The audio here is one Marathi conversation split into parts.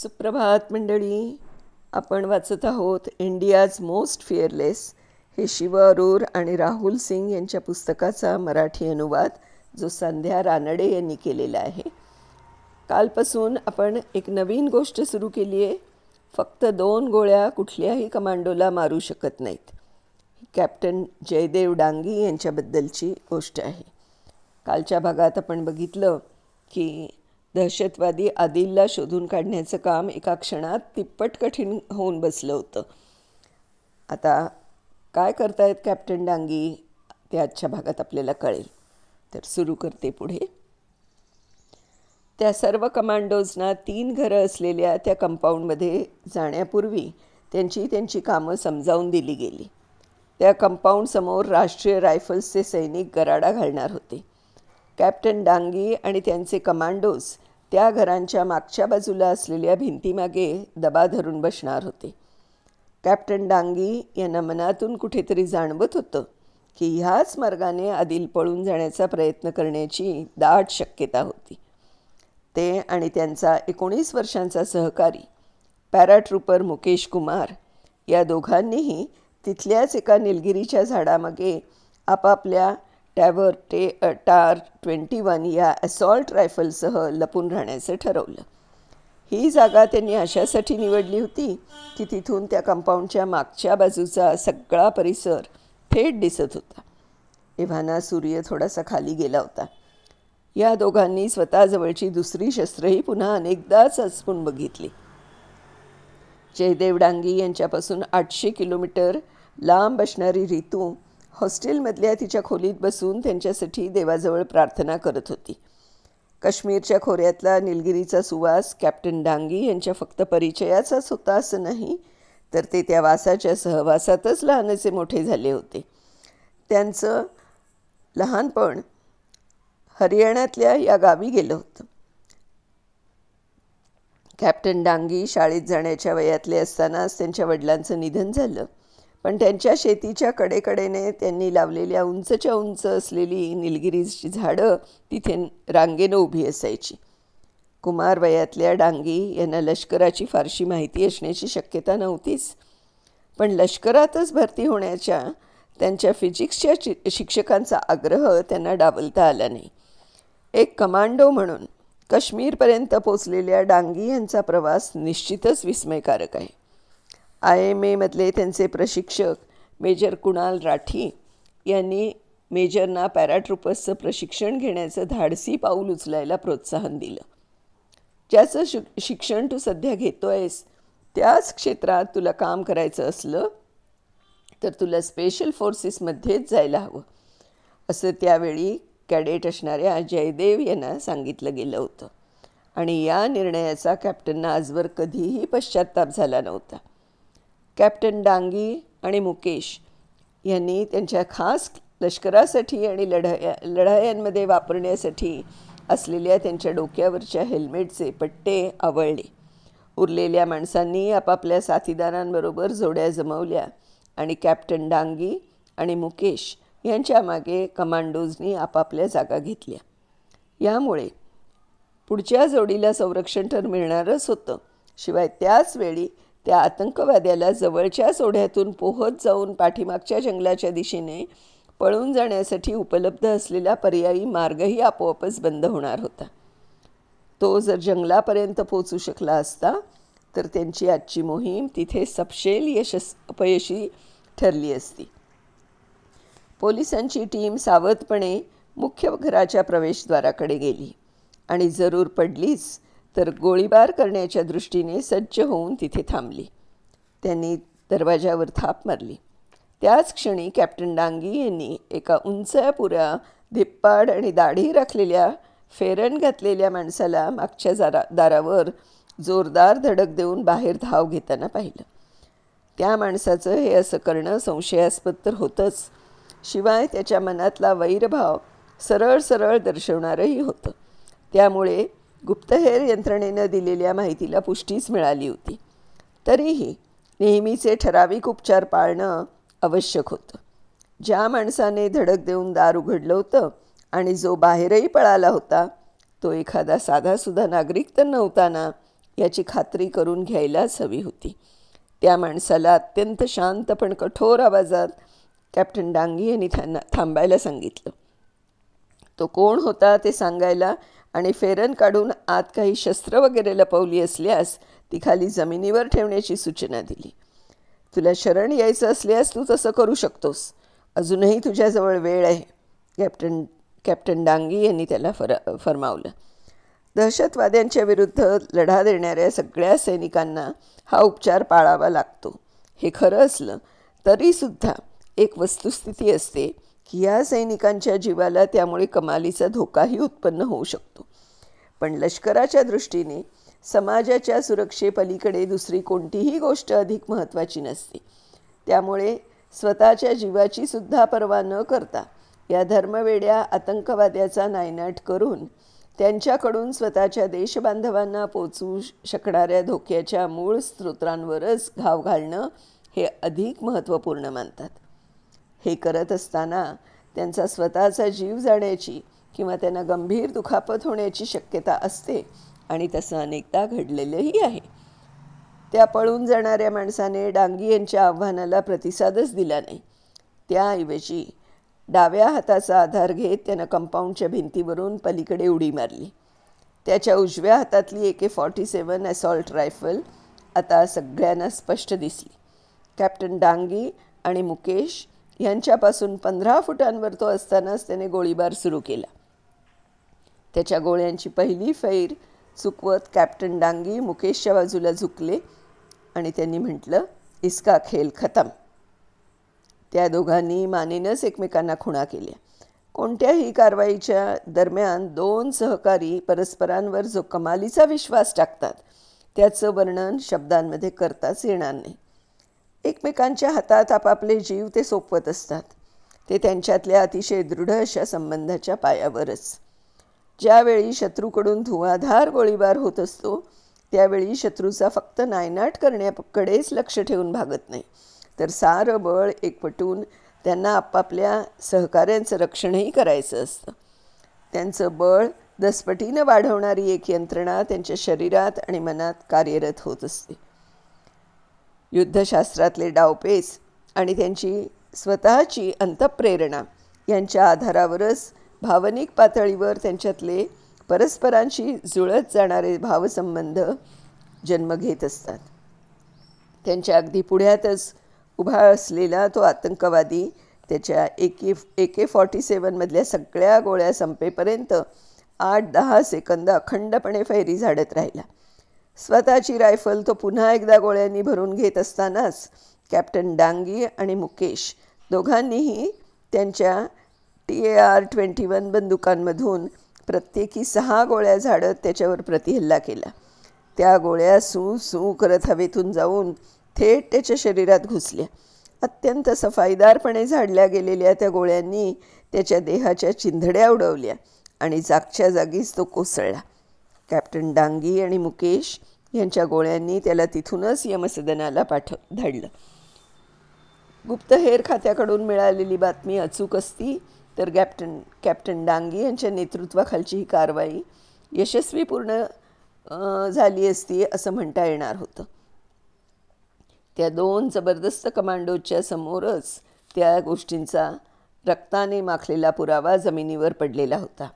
सुप्रभात मंडळी. आपण वाचत आहोत इंडियाज मोस्ट फिअरलेस हे शिव अरोर आणि राहुल सिंग यांच्या पुस्तकाचा मराठी अनुवाद जो संध्या रानडे यांनी केलेला आहे. कालपासून आपण एक नवीन गोष्ट सुरू केली आहे. फक्त 2 गोळ्या कुठल्याही कमांडोला मारू शकत नाहीत. कॅप्टन जयदेव डांगी यांच्याबद्दलची गोष्ट आहे. कालच्या भागात आपण बघितलं की दहशतवादी आदिलला शोधून काढण्याचं काम एका क्षणात तिप्पट कठीण होऊन बसलं होतं. आता काय करतायत कॅप्टन डांगी ते आजच्या भागात आपल्याला कळेल. तर सुरू करते पुढे. त्या सर्व कमांडोजना 3 घरं असलेल्या त्या कंपाऊंडमध्ये जाण्यापूर्वी त्यांची कामं समजावून दिली गेली. त्या कंपाऊंडसमोर राष्ट्रीय रायफल्सचे सैनिक गराडा घालणार होते. कॅप्टन डांगी आणि त्यांचे कमांडोज त्या घरांच्या मागच्या बाजूला असलेल्या भिंतीमागे दबा धरून बसणार होते. कॅप्टन डांगी यांना मनातून कुठेतरी जाणवत होतं की ह्याच मार्गाने आदिल पळून जाण्याचा प्रयत्न करण्याची दाट शक्यता होती. ते आणि त्यांचा 19 वर्षांचा सहकारी पॅराट्रूपर मुकेश कुमार या दोघांनीही तिथल्याच एका निलगिरीच्या झाडामागे आपापल्या टार 21 या असॉल्ट रायफलसह लपून राहण्याचं ठरवलं. ही जागा त्यांनी अशासाठी निवडली होती की तिथून त्या कंपाऊंडच्या मागच्या बाजूचा सगळा परिसर थेट दिसत होता. एव्हाना सूर्य थोडासा खाली गेला होता. या दोघांनी स्वतःजवळची दुसरी शस्त्रही पुन्हा अनेकदा चाचपून बघितली. जयदेव डांगी यांच्यापासून 800 किलोमीटर लांब असणारी रितू हॉस्टेलमधल्या तिच्या खोलीत बसून त्यांच्यासाठी देवाजवळ प्रार्थना करत होती. काश्मीरच्या खोऱ्यातला निलगिरीचा सुवास कॅप्टन डांगी यांच्या फक्त परिचयाचाच होता असं नाही, तर ते त्या वासाच्या सहवासातच लहानचे मोठे झाले होते. त्यांचं लहानपण हरियाणातल्या या गावी गेलं होतं. कॅप्टन डांगी शाळेत जाण्याच्या वयातले असतानाच त्यांच्या वडिलांचं निधन झालं. पण त्यांच्या शेतीच्या कडेकडेने त्यांनी लावलेल्या उंचच्या उंच असलेली निलगिरीची झाडं तिथे रांगेनं उभी असायची. कुमार वयातल्या डांगी यांना लष्कराची फारशी माहिती असण्याची शक्यता नव्हतीच. पण लष्करातच भरती होण्याच्या त्यांच्या फिजिक्सच्या शिक्षकांचा आग्रह त्यांना डावलता आला नाही. एक कमांडो म्हणून काश्मीरपर्यंत पोचलेल्या डांगी यांचा प्रवास निश्चितच विस्मयकारक आहे. IMAमधले त्यांचे प्रशिक्षक मेजर कुणाल राठी यांनी मेजरना पॅराट्रूपर्सचं प्रशिक्षण घेण्याचं धाडसी पाऊल उचलायला प्रोत्साहन दिलं. ज्याचं शिक्षण तू सध्या घेतो आहेस त्याच क्षेत्रात तुला काम करायचं असलं तर तुला स्पेशल फोर्सेसमध्येच जायला हवं असं त्यावेळी कॅडेट असणाऱ्या जयदेव यांना सांगितलं गेलं होतं. आणि या निर्णयाचा कॅप्टनना आजवर कधीही पश्चात्ताप झाला नव्हता. कॅप्टन डांगी आणि मुकेश यांनी त्यांच्या खास लष्करासाठी आणि लढायांमध्ये वापरण्यासाठी असलेल्या त्यांच्या डोक्यावरच्या हेल्मेटचे पट्टे आवळले. उरलेल्या माणसांनी आपापल्या साथीदारांबरोबर जोड्या जमवल्या आणि कॅप्टन डांगी आणि मुकेश यांच्या मागे कमांडोजनी आपापल्या जागा घेतल्या. यामुळे पुढच्या जोडीला संरक्षण तर मिळणारच होतं, शिवाय त्याच वेळी त्या आतंकवाद्याला जवळच्याच ओढ्यातून पोहत जाऊन पाठीमागच्या जंगलाच्या दिशेने पळून जाण्यासाठी उपलब्ध असलेला पर्यायी मार्गही आपोआपच बंद होणार होता. तो जर जंगलापर्यंत पोचू शकला असता तर त्यांची आजची मोहीम तिथे सपशेल अपयशी ठरली असती. पोलिसांची टीम सावधपणे मुख्य घराच्या प्रवेशद्वाराकडे गेली आणि जरूर पडलीच तर गोळीबार करण्याच्या दृष्टीने सज्ज होऊन तिथे थांबली. त्यांनी दरवाजावर थाप मारली. त्याच क्षणी कॅप्टन डांगी यांनी एका उंचपुऱ्या धिप्पाड आणि दाढी राखलेल्या फेरन घातलेल्या माणसाला मागच्या दारावर जोरदार धडक देऊन बाहेर धाव घेताना पाहिलं. त्या माणसाचं हे असं करणं संशयास्पद तर होतंच, शिवाय त्याच्या मनातला वैरभाव सरळ सरळ दर्शवणारंही होतं. त्यामुळे गुप्तहेर यंत्रणेनं दिलेल्या माहितीला पुष्टीच मिळाली होती. तरीही नेहमीचे ठराविक उपचार पाळणं आवश्यक होतं. ज्या माणसाने धडक देऊन दार उघडलं होतं आणि जो बाहेरही पळाला होता तो एखादा साधासुद्धा नागरिक तर नव्हता ना, याची खात्री करून घ्यायलाच हवी होती. त्या माणसाला अत्यंत शांत पण कठोर आवाजात कॅप्टन डांगी यांनी त्यांना थांबायला सांगितलं. तो कोण होता ते सांगायला आणि फेरन काढून आत काही शस्त्र वगैरे लपवली असल्यास ती खाली जमिनीवर ठेवण्याची सूचना दिली. तुला शरण यायचं असल्यास तू तसं करू शकतोस. अजूनही तुझ्याजवळ वेळ आहे, कॅप्टन डांगी यांनी त्याला फरमावलं. दहशतवाद्यांच्या विरुद्ध लढा देणाऱ्या सगळ्या सैनिकांना हा उपचार पाळावा लागतो हे खरं असलं तरीसुद्धा एक वस्तुस्थिती असते की या सैनिकांच्या जीवाला त्यामुळे कमालीचा धोकाही उत्पन्न होऊ शकतो. पण लष्कराच्या दृष्टीने समाजाच्या सुरक्षेपलीकडे दुसरी कोणतीही गोष्ट अधिक महत्त्वाची नसते. त्यामुळे स्वतःच्या जीवाची सुद्धा पर्वा न करता या धर्मवेड्या आतंकवाद्याचा नायनाट करून त्यांच्याकडून स्वतःच्या देशबांधवांना पोचवू शकणाऱ्या धोक्याच्या मूळ स्रोतांवरच घाव घालणं हे अधिक महत्त्वपूर्ण मानतात. हे करत असताना त्यांचा स्वतःचा जीव जाण्याची किंवा त्यांना गंभीर दुखापत होण्याची शक्यता असते आणि तसं अनेकदा घडलेलंही आहे. त्या पळून जाणाऱ्या माणसाने डांगी यांच्या आव्हानाला प्रतिसादच दिला नाही. त्याऐवजी डाव्या हाताचा आधार घेत त्यानं कंपाऊंडच्या भिंतीवरून पलीकडे उडी मारली. त्याच्या उजव्या हातातली AK-47 असॉल्ट रायफल आता सगळ्यांना स्पष्ट दिसली. कॅप्टन डांगी आणि मुकेश यांच्यापासून 15 फुटांवर तो असतानाच त्याने गोळीबार सुरू केला. त्याच्या गोळ्यांची पहिली फैर चुकवत कॅप्टन डांगी मुकेशच्या बाजूला झुकले आणि त्यांनी म्हटलं, इसका खेल खतम. त्या दोघांनी मानेनंच एकमेकांना खुणा केल्या. कोणत्याही कारवाईच्या दरम्यान दोन सहकारी परस्परांवर जो कमालीचा विश्वास टाकतात त्याचं वर्णन शब्दांमध्ये करताच येणार नाही. एकमेकांच्या हातात आपापले जीव ते सोपवत असतात. ते त्यांच्यातल्या अतिशय दृढ अशा संबंधाच्या पायावरच. ज्यावेळी शत्रूकडून धुवाधार गोळीबार होत असतो त्यावेळी शत्रूचा फक्त नायनाट करण्याकडेच लक्ष ठेवून भागत नाही, तर सारं बळ एकवटून त्यांना आपापल्या सहकाऱ्यांचं रक्षणही करायचं असतं. त्यांचं बळ दसपटीनं वाढवणारी एक यंत्रणा त्यांच्या शरीरात आणि मनात कार्यरत होत असते. युद्धशास्त्रातले डावपेच आणि त्यांची स्वतःची अंतःप्रेरणा यांच्या आधारावरच भावनिक पातळीवर त्यांच्यातले परस्परांशी जुळत जाणारे भावसंबंध जन्म घेत असतात. त्यांच्या अगदी पुढ्यातच उभा असलेला तो आतंकवादी त्याच्या AK-47 मधल्या सगळ्या गोळ्या संपेपर्यंत 8-10 सेकंद अखंडपणे फैरी झाडत राहिला. स्वतःची रायफल तो पुन्हा एकदा गोळ्यांनी भरून घेत असतानाच कॅप्टन डांगी आणि मुकेश दोघांनीही त्यांच्या TAR-21 बंदुकांमधून प्रत्येकी 6 गोळ्या झाडत त्याच्यावर प्रतिहल्ला केला. त्या गोळ्या सू सू करत हवेतून जाऊन थेट त्याच्या शरीरात घुसल्या. अत्यंत सफाईदारपणे झाडल्या गेलेल्या त्या गोळ्यांनी त्याच्या देहाच्या चिंधड्या उडवल्या आणि जागच्या जागीच तो कोसळला. कॅप्टन डांगी आणि मुकेश यांच्या गोळ्यांनी त्याला तिथूनच यमसदनाला धाडलं. गुप्तहेर खात्याकडून मिळालेली बातमी अचूक असती तर कॅप्टन डांगी यांच्या नेतृत्वाखालची ही कारवाई यशस्वीपूर्ण झाली असती असं म्हणता येणार होतं. त्या 2 जबरदस्त कमांडोच्या समोरच त्या गोष्टींचा रक्ताने माखलेला पुरावा जमिनीवर पडलेला होता.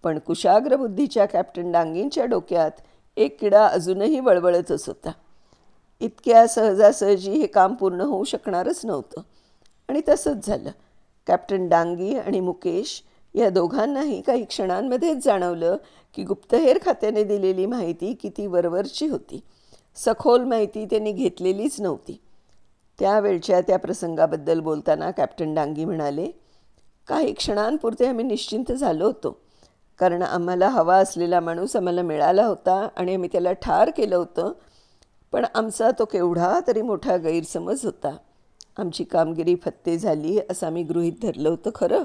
पण कुशाग्र बुद्धीच्या कॅप्टन डांगींच्या डोक्यात एक किडा अजूनही वळवळतच होता. इतक्या सहजासहजी हे काम पूर्ण होऊ शकणारच नव्हतं आणि तसंच झालं. कॅप्टन डांगी आणि मुकेश या दोघांनाही काही क्षणांमध्येच जाणवलं की गुप्तहेर खात्याने दिलेली माहिती किती वरवरची होती. सखोल माहिती त्यांनी घेतलेलीच नव्हती. त्यावेळच्या त्या प्रसंगाबद्दल बोलताना कॅप्टन डांगी म्हणाले, काही क्षणांपुरते आम्ही निश्चिंत झालो होतो, कारण आम्हाला हवा असलेला माणूस आम्हाला मिळाला होता आणि आम्ही त्याला ठार केलं होतं. पण आमचा तो केवढा तरी मोठा गैरसमज होता. आमची कामगिरी फत्ते झाली असं आम्ही गृहीत धरलं होतं खरं,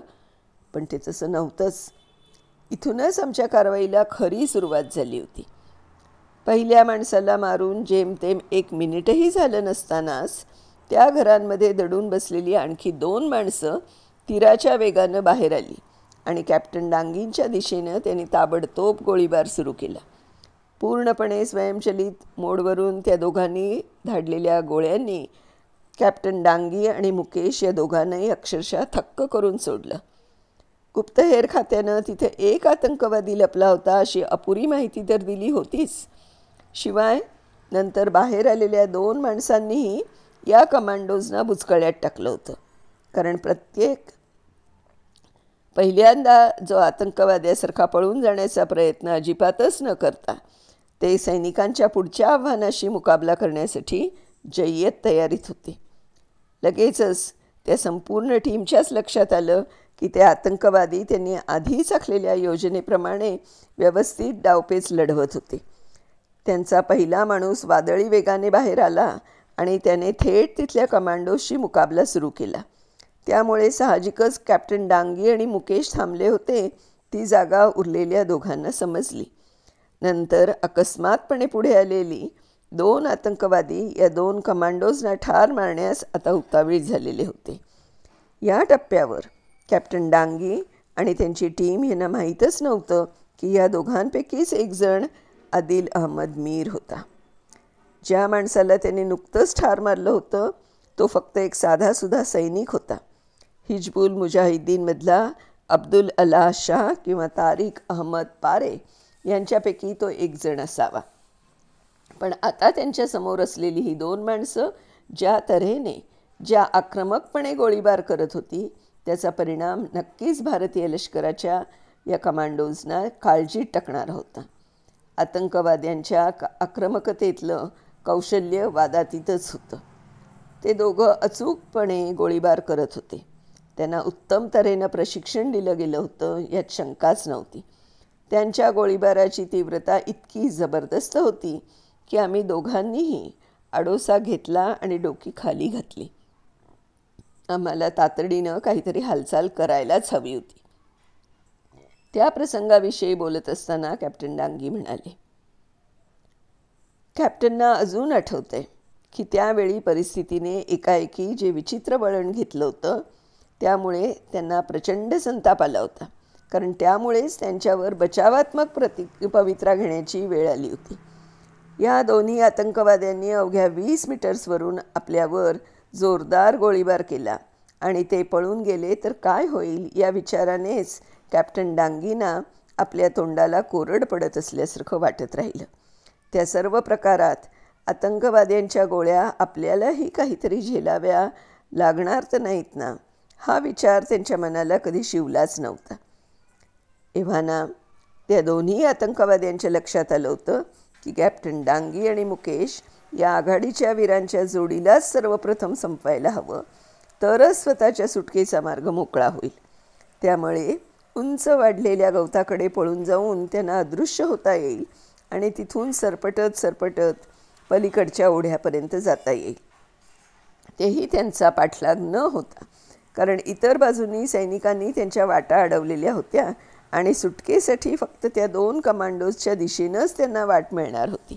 पण ते तसं नव्हतंच. इथूनच आमच्या कारवाईला खरी सुरुवात झाली होती. पहिल्या माणसाला मारून जेमतेम 1 मिनिटही झालं नसतानाच त्या घरांमध्ये दडून बसलेली आणखी 2 माणसं तीराच्या वेगानं बाहेर आली आणि कॅप्टन डांगींच्या दिशेनं त्यांनी ताबडतोब गोळीबार सुरू केला. पूर्णपणे स्वयंचलित मोडवरून त्या दोघांनी धाडलेल्या गोळ्यांनी कॅप्टन डांगी आणि मुकेश या दोघांनाही अक्षरशः थक्क करून सोडलं. गुप्तहेर खात्यानं तिथे एक आतंकवादी लपला होता अशी अपुरी माहिती तर दिली होतीच, शिवाय नंतर बाहेर आलेल्या 2 माणसांनीही या कमांडोजना बुचकळ्यात टाकलं होतं. कारण पहिल्यांदा जो आतंकवाद्यासारखा पळून जाण्याचा प्रयत्न अजिबातच न करता ते सैनिकांच्या पुढच्या आव्हानाशी मुकाबला करण्यासाठी जय्यत तयारीत होते. लगेचच त्या संपूर्ण टीमच्याच लक्षात आलं की ते आतंकवादी त्यांनी आधीच आखलेल्या योजनेप्रमाणे व्यवस्थित डावपेच लढवत होते. त्यांचा पहिला माणूस वादळी वेगाने बाहेर आला आणि त्याने थेट तिथल्या कमांडोजशी मुकाबला सुरू केला. त्यामुळे साहजिकच कॅप्टन डांगी आणि मुकेश थांबले होते ती जागा उरलेल्या दोघांना समजली. नंतर अकस्मातपणे पुढे आलेली 2 आतंकवादी या 2 कमांडोजना ठार मारण्यास आता उतावीळ झालेले होते. या टप्प्यावर कॅप्टन डांगी आणि त्यांची टीम यांना माहीतच नव्हतं की या दोघांपैकीच एक जण आदिल अहमद मीर होता. ज्या माणसाला त्याने नुकतंच ठार मारलं होतं तो फक्त एक साधासुद्धा सैनिक होता. हिजबुल मुजाहिद्दीनमधला अब्दुल अल्लाह शाह किंवा तारिक अहमद पारे यांच्यापैकी तो एक जण असावा. पण आता त्यांच्यासमोर असलेली ही 2 माणसं ज्या तऱ्हेने, ज्या आक्रमकपणे गोळीबार करत होती त्याचा परिणाम नक्कीच भारतीय लष्कराच्या या कमांडोजना काळजीत टाकणारा होता. आतंकवाद्यांच्या आक्रमकतेतलं कौशल्य वादातीतच होतं. ते दोघं अचूकपणे गोळीबार करत होते. त्यांना उत्तम तऱ्हेनं प्रशिक्षण दिलं गेलं होतं यात शंकाच नव्हती. त्यांच्या गोळीबाराची तीव्रता इतकी जबरदस्त होती की आम्ही दोघांनीही आडोसा घेतला आणि डोकी खाली घातली. आम्हाला तातडीनं काहीतरी हालचाल करायलाच हवी होती. त्या प्रसंगाविषयी बोलत असताना कॅप्टन डांगी म्हणाले, कॅप्टनना अजून आठवतंय की त्यावेळी परिस्थितीने एकाएकी जे विचित्र वळण घेतलं होतं त्यामुळे त्यांना प्रचंड संताप आला होता. कारण त्यामुळेच त्यांच्यावर बचावात्मक पवित्रा घेण्याची वेळ आली होती. या दोन्ही आतंकवाद्यांनी अवघ्या 20 मीटर्सवरून आपल्यावर जोरदार गोळीबार केला आणि ते पळून गेले तर काय होईल या विचारानेच कॅप्टन डांगींना आपल्या तोंडाला कोरड पडत असल्यासारखं वाटत राहिलं. त्या सर्व प्रकारात आतंकवाद्यांच्या गोळ्या आपल्यालाही काहीतरी झेलाव्या लागणार तर नाहीत ना, हा विचार त्यांच्या मनाला कधी शिवलाच नव्हता. एव्हाना त्या दोन्ही आतंकवाद्यांच्या लक्षात आलं होतं की कॅप्टन डांगी आणि मुकेश या आघाडीच्या वीरांच्या जोडीलाच सर्वप्रथम संपवायला हवं, तरच स्वतःच्या सुटकेचा मार्ग मोकळा होईल. त्यामुळे उंच वाढलेल्या गवताकडे पळून जाऊन त्यांना अदृश्य होता येईल आणि तिथून सरपटत पलीकडच्या ओढ्यापर्यंत जाता येईल. तेही त्यांचा पाठलाग न होता, कारण इतर बाजूंनी सैनिकांनी त्यांच्या वाटा अडवलेल्या होत्या आणि सुटकेसाठी फक्त त्या 2 कमांडोजच्या दिशेनंच त्यांना वाट मिळणार होती.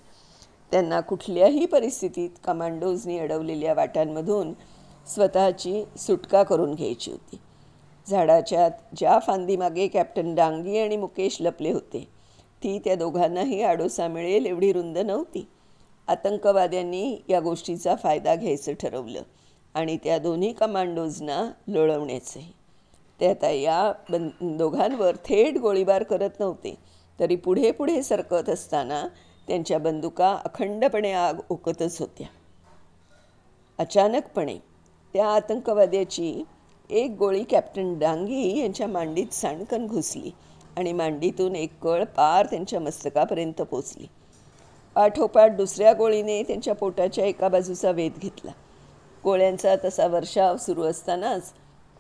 त्यांना कुठल्याही परिस्थितीत कमांडोजनी अडवलेल्या वाटांमधून स्वतःची सुटका करून घ्यायची होती. झाडाच्या ज्या फांदीमागे कॅप्टन डांगी आणि मुकेश लपले होते ती त्या दोघांनाही आडोसा मिळेल एवढी रुंद नव्हती. आतंकवाद्यांनी या गोष्टीचा फायदा घ्यायचं ठरवलं आणि त्या दोन्ही कमांडोजना लोळवण्याचंही. ते आता या दोघांवर थेट गोळीबार करत नव्हते, तरी पुढे पुढे सरकत असताना त्यांच्या बंदुका अखंडपणे आग ओकतच होत्या. अचानकपणे त्या आतंकवाद्याची एक गोळी कॅप्टन डांगी यांच्या मांडीत सांडकन घुसली आणि मांडीतून एक कळ पार त्यांच्या मस्तकापर्यंत पोचली. पाठोपाठ दुसऱ्या गोळीने त्यांच्या पोटाच्या एका बाजूचा वेध घेतला. गोळ्यांचा तसा वर्षाव सुरू असतानाच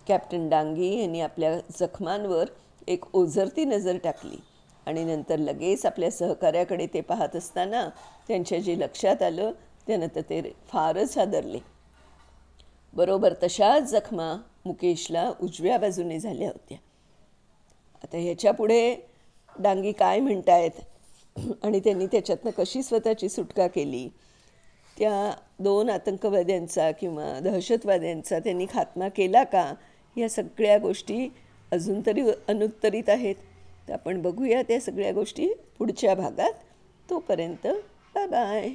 कॅप्टन डांगी यांनी आपल्या जखमांवर एक ओझरती नजर टाकली आणि नंतर लगेच आपल्या सहकार्याकडे ते पाहत असताना त्यांच्या जे लक्षात आलं त्यानं तर ते फारच हादरले. बरोबर तशाच जखमा मुकेशला उजव्या बाजूने झाल्या होत्या. आता ह्याच्या पुढे डांगी काय म्हणतायत आणि त्यांनी त्याच्यातनं कशी स्वतःची सुटका केली, त्या 2 आतंकवाद्यांचा किंवा दहशतवाद्यांचा त्यांनी खात्मा केला का, या सगळ्या गोष्टी अजून तरी अनुत्तरित आहेत. तर आपण बघूया त्या सगळ्या गोष्टी पुढच्या भागात. तोपर्यंत बाय बाय.